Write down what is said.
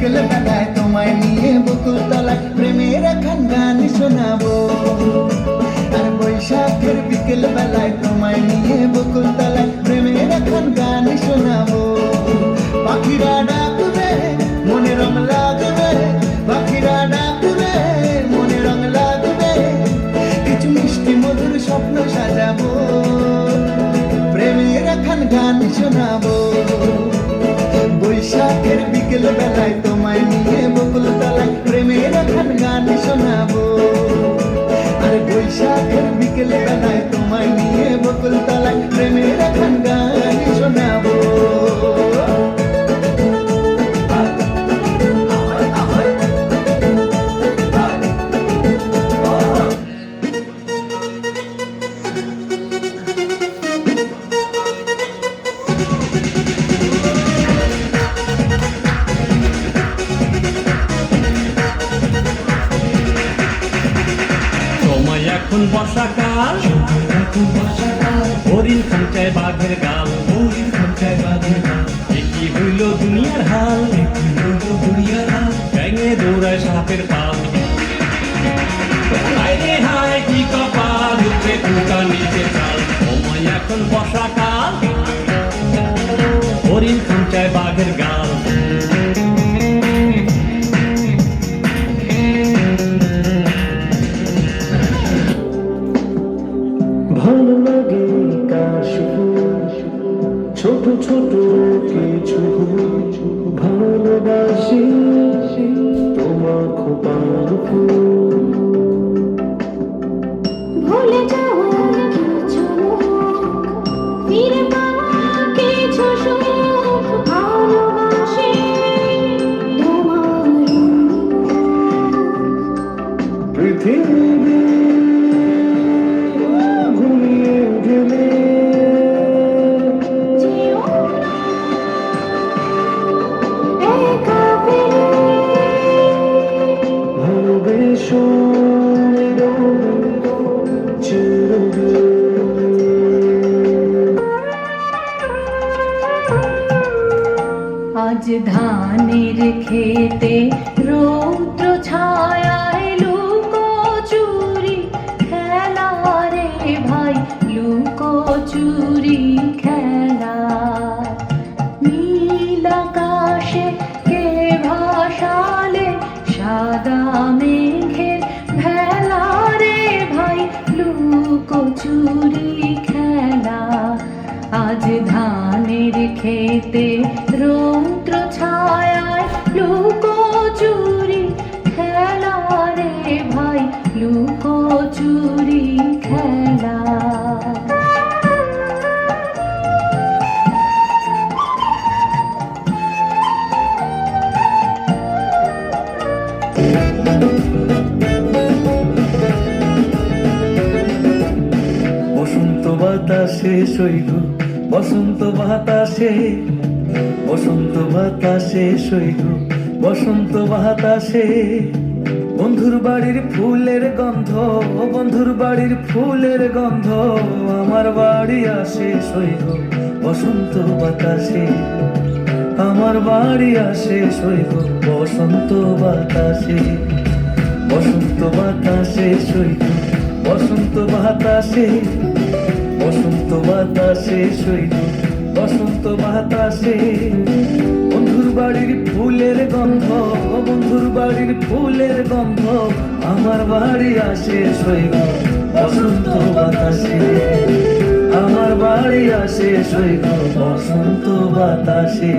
বিকেল বেলায় তোমায় নিয়ে বকুল তলায় প্রেমের এখন গান শোনাবো। আর বৈশাখের বিকেল বেলায় তোমায় নিয়ে বকুল তলায় প্রেমের এখন গান শোনাবো। পাখিরা ডাকবে মনে রং লাগবে, পাখিরা ডাকবে মনে রং লাগবে, কিছু মিষ্টি মধুর স্বপ্ন সাজাবো, প্রেমের এখন গান শোনাবো। বৈশাখের বিকেল বেলায় তোমায় নিয়ে বকুল তলায় প্রেমের এখন গান শোনাবো। আর বৈশাখের বিকেল বেলায় তোমায় নিয়ে বকুল তলায় প্রেমের এখন গান শোনাবো। এখন বর্ষাকাল, হরিণ খাঁচায় বাঘের গাল, কি হইল দুনিয়ার হাল, ব্যাঙে দৌড়ায় সাপের পাল, হায় হায় কি কপাল, উপরে কুকা নিচে চাল। সময় এখন বর্ষাকাল, হরিণ খাঁচায় বাঘের গাল। ভালো লাগে ছোট ছোট কিছু, ভালোবাসি তোমার খোপার ফুল। ভুলে যাওয়ার কিছু ফিরে পাওয়া কিছু সুখ, ভালোবাসি তোমার পৃথিবী ঘুমিয়ে গেলে যেও না একা ফিরে। ভালোবেসো আজ ধানের খেতে রৌদ্র ছায়ায় লুকো চুরি খেলা রে ভাই, লুকো চুরি খেলা। নীল আকাশে কে ভাসালে সাদা মেঘের ভেলা রে ভাই, লুকো চুরি খেলা। আজ ধানের খেতে রৌদ্র ছায়ায় লুকো চুরি খেলা রে ভাই, লুকো চুরি খেলা। বসন্ত বাতাসে সৈল, বসন্ত বাতাসে, বসন্ত বাতাসে সৈল, বসন্ত বাতাসে। বন্ধুর বাড়ির ফুলের গন্ধ, বন্ধুর বাড়ির ফুলের গন্ধ, আমার বাড়ি আসে সৈল বসন্ত বাতাসে, আমার বাড়ি আসে সৈল বসন্ত বাতাসে। বসন্ত বাতাসে সৈল, বসন্ত বাতাসে, বসন্ত বাতাসে সৈল, বসন্ত বাতাসে। বন্ধুর বাড়ির ফুলের গন্ধ, বন্ধুর বাড়ির ফুলের গন্ধ, আমার বাড়ি আসে সৈল বসন্ত বাতাসে, আমার বাড়ি আসে সৈল বসন্ত বাতাসে।